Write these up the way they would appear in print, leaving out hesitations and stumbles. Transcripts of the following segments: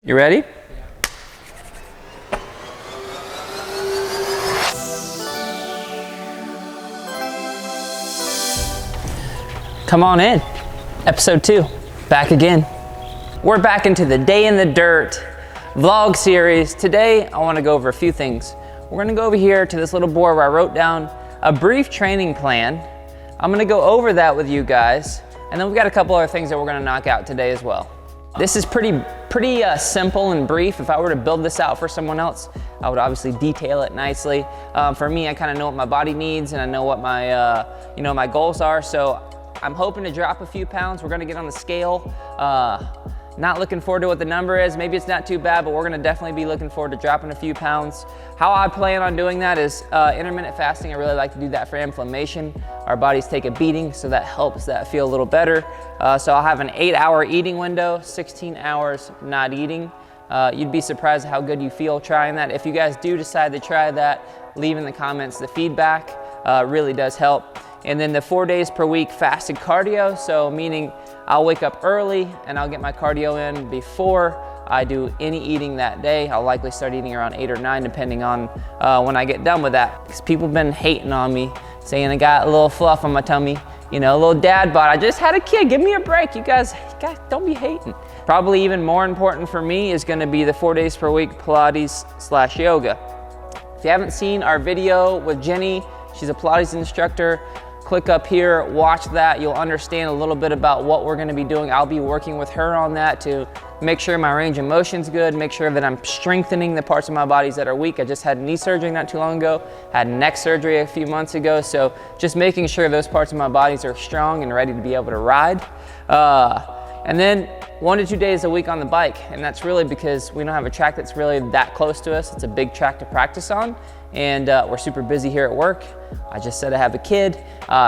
You ready? Come on in. Episode 2, back again. We're back into the Day in the Dirt vlog series. Today, I want to go over a few things. We're going to go over here to this little board where I wrote down a brief training plan. I'm going to go over that with you guys, and then we've got a couple other things that we're going to knock out today as well. This is pretty simple and brief. If I were to build this out for someone else, I would obviously detail it nicely. For me, I kind of know what my body needs, and I know what my my goals are. So I'm hoping to drop a few pounds. We're gonna get on the scale. Not looking forward to what the number is. Maybe it's not too bad, but we're gonna definitely be looking forward to dropping a few pounds. How I plan on doing that is intermittent fasting. I really like to do that for inflammation. Our bodies take a beating, so that helps that feel a little better. So I'll have an 8-hour eating window, 16 hours not eating. You'd be surprised how good you feel trying that. If you guys do decide to try that, leave in the comments the feedback. Really does help. And then the 4 days per week fasted cardio, so meaning I'll wake up early and I'll get my cardio in before I do any eating that day. I'll likely start eating around 8 or 9 depending on when I get done with that. Because people have been hating on me, saying I got a little fluff on my tummy, a little dad bod. I just had a kid, give me a break. You guys don't be hating. Probably even more important for me is gonna be the 4 days per week Pilates/yoga. If you haven't seen our video with Jenny, she's a Pilates instructor. Click up here, watch that. You'll understand a little bit about what we're gonna be doing. I'll be working with her on that to make sure my range of motion's good, make sure that I'm strengthening the parts of my bodies that are weak. I just had knee surgery not too long ago, had neck surgery a few months ago, so just making sure those parts of my bodies are strong and ready to be able to ride. And then 1 to 2 days a week on the bike, and that's really because we don't have a track that's really that close to us. It's a big track to practice on, and we're super busy here at work. I just said I have a kid,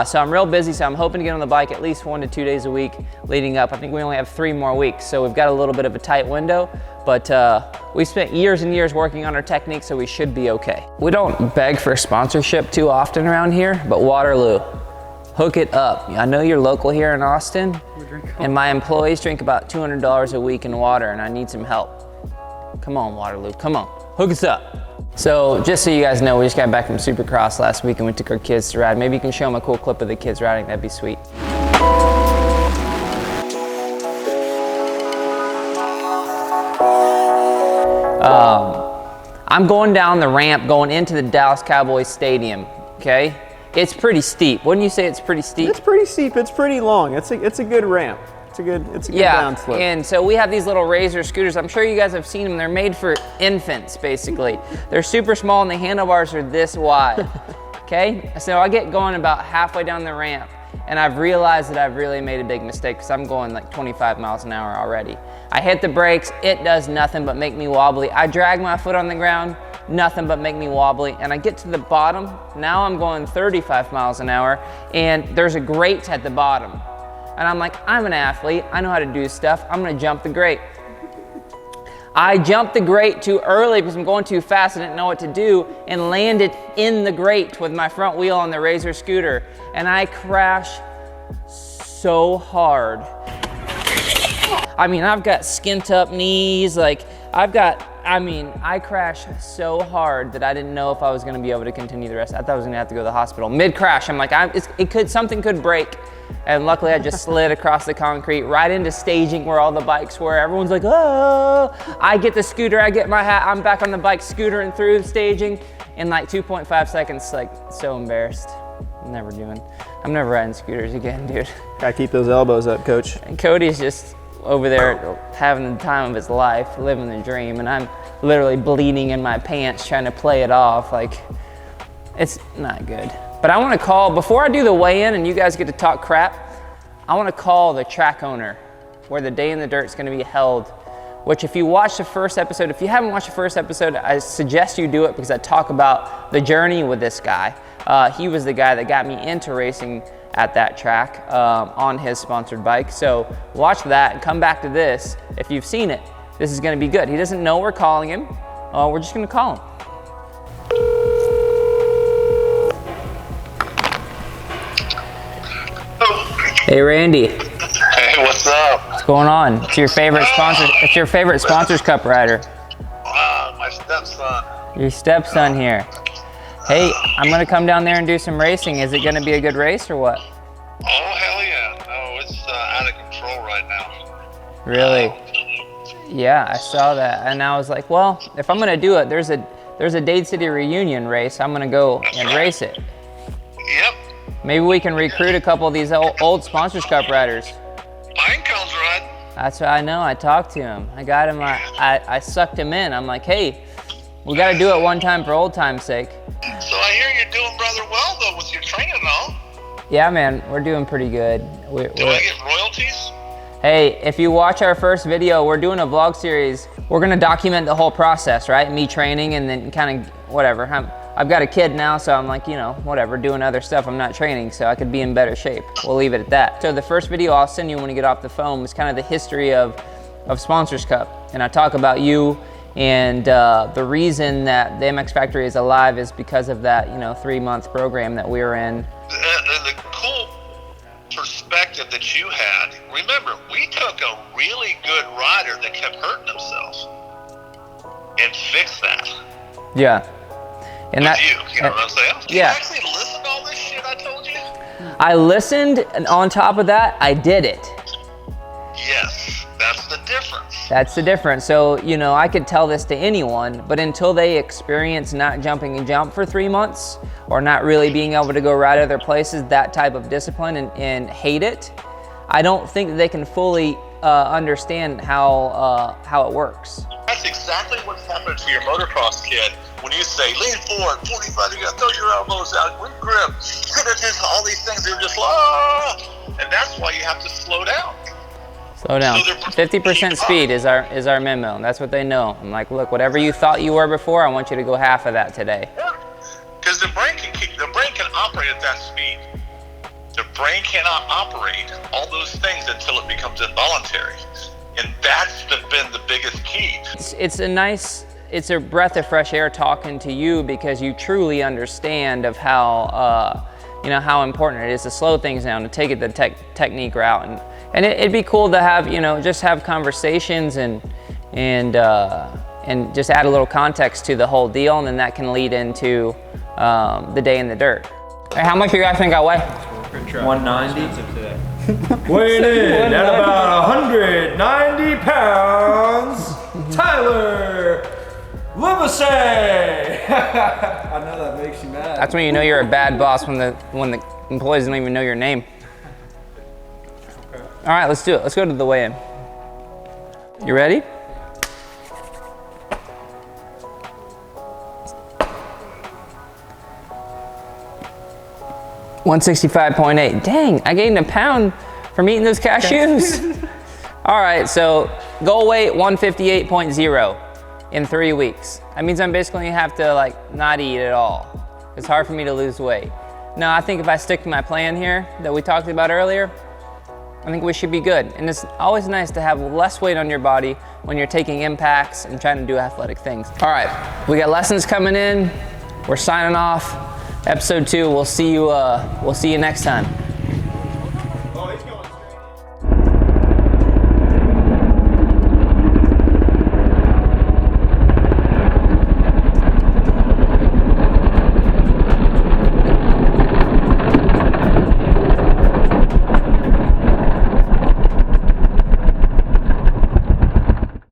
so I'm real busy, so I'm hoping to get on the bike at least 1 to 2 days a week leading up. I think we only have 3 more weeks, so we've got a little bit of a tight window, but we spent years and years working on our technique, so we should be okay. We don't beg for sponsorship too often around here, but Waterloo, hook it up. I know you're local here in Austin, and my employees drink about $200 a week in water, and I need some help. Come on, Waterloo, come on, hook us up. So just so you guys know, we just got back from Supercross last week and we took our kids to ride. Maybe you can show them a cool clip of the kids riding, that'd be sweet. I'm going down the ramp going into the Dallas Cowboys Stadium, okay? It's pretty steep. Wouldn't you say it's pretty steep? It's pretty steep, it's pretty long. It's a good ramp. It's a good downslope. And so we have these little Razor scooters. I'm sure you guys have seen them. They're made for infants, basically. They're super small and the handlebars are this wide, okay? So I get going about halfway down the ramp and I've realized that I've really made a big mistake because I'm going like 25 miles an hour already. I hit the brakes, it does nothing but make me wobbly. I drag my foot on the ground, nothing but make me wobbly. And I get to the bottom, now I'm going 35 miles an hour and there's a grate at the bottom. And I'm like, I'm an athlete, I know how to do stuff, I'm gonna jump the grate. I jumped the grate too early because I'm going too fast, I didn't know what to do, and landed in the grate with my front wheel on the Razor scooter. And I crashed so hard. I mean, I've got skint up knees, I crashed so hard that I didn't know if I was gonna be able to continue the rest. I thought I was gonna have to go to the hospital. Mid-crash, I'm like, something could break. And luckily I just slid across the concrete right into staging where all the bikes were. Everyone's like, oh. I get the scooter, I get my hat, I'm back on the bike scootering through the staging in like 2.5 seconds, like so embarrassed. I'm never riding scooters again, dude. Gotta keep those elbows up, coach. And Cody's just over there having the time of his life, living the dream, and I'm literally bleeding in my pants trying to play it off. Like, it's not good. But I want to call, before I do the weigh-in and you guys get to talk crap, I want to call the track owner where the Day in the Dirt is going to be held, which if you watch the first episode, if you haven't watched the first episode, I suggest you do it because I talk about the journey with this guy. He was the guy that got me into racing at that track on his sponsored bike. So watch that and come back to this. If you've seen it, this is going to be good. He doesn't know we're calling him. We're just going to call him. Hey, Randy. Hey, what's up? What's going on? It's your favorite sponsor. It's your favorite Sponsors Cup rider. My stepson. Your stepson here. Hey, I'm gonna come down there and do some racing. Is it gonna be a good race or what? Oh, hell yeah. No, it's out of control right now. Really? Yeah, I saw that, and I was like, well, if I'm gonna do it, there's a Dade City reunion race. I'm gonna go and race it. Yep. Maybe we can recruit a couple of these old Sponsors Cup riders. Pinecone's riding. That's what I know. I talked to him. I got him. I sucked him in. I'm like, hey, we got to do it one time for old time's sake. So I hear you're doing rather well though with your training and all. Yeah, man, we're doing pretty good. Do I get royalties? Hey, if you watch our first video, we're doing a vlog series. We're gonna document the whole process, right? Me training and then kind of whatever. I've got a kid now, so I'm like, you know, whatever, doing other stuff. I'm not training, so I could be in better shape. We'll leave it at that. So the first video I'll send you when you get off the phone was kind of the history of Sponsors Cup. And I talk about you and the reason that the MX Factory is alive is because of that, you know, 3-month program that we were in. The cool perspective that you had, remember, we took a really good rider that kept hurting himself and fixed that. Yeah. And that, you know what I'm saying? Yeah. You actually listened to all this shit I told you? I listened, and on top of that, I did it. Yes, that's the difference. That's the difference. So, you know, I could tell this to anyone, but until they experience not jumping and jump for 3 months or not really being able to go ride other places, that type of discipline and hate it, I don't think that they can fully understand how it works. That's exactly what's happening to your motocross kid. When you say, lean forward, 45, you gotta throw your elbows out, grip, all these things, they're just, and that's why you have to slow down. Slow down. 50% speed is our memo. That's what they know. I'm like, look, whatever you thought you were before, I want you to go half of that today. Because the brain can operate at that speed. The brain cannot operate all those things until it becomes involuntary. And that's been the biggest key. It's a breath of fresh air talking to you because you truly understand of how, you know, how important it is to slow things down, to take it the technique route. And it'd be cool to have, you know, just have conversations and just add a little context to the whole deal, and then that can lead into the day in the dirt. Hey, how much do you guys think I weigh? 190. Weighing in at about 190 pounds, Tyler Livesay. I know that makes you mad. That's when you know you're a bad boss, when the employees don't even know your name. All right, let's do it. Let's go to the weigh-in. You ready? $165.8. Dang, I gained a pound from eating those cashews. All right, so goal weight 158.0 in 3 weeks. That means I'm basically gonna have to like not eat at all. It's hard for me to lose weight. Now, I think if I stick to my plan here that we talked about earlier, I think we should be good. And it's always nice to have less weight on your body when you're taking impacts and trying to do athletic things. All right, we got lessons coming in. We're signing off. Episode 2, we'll see you next time.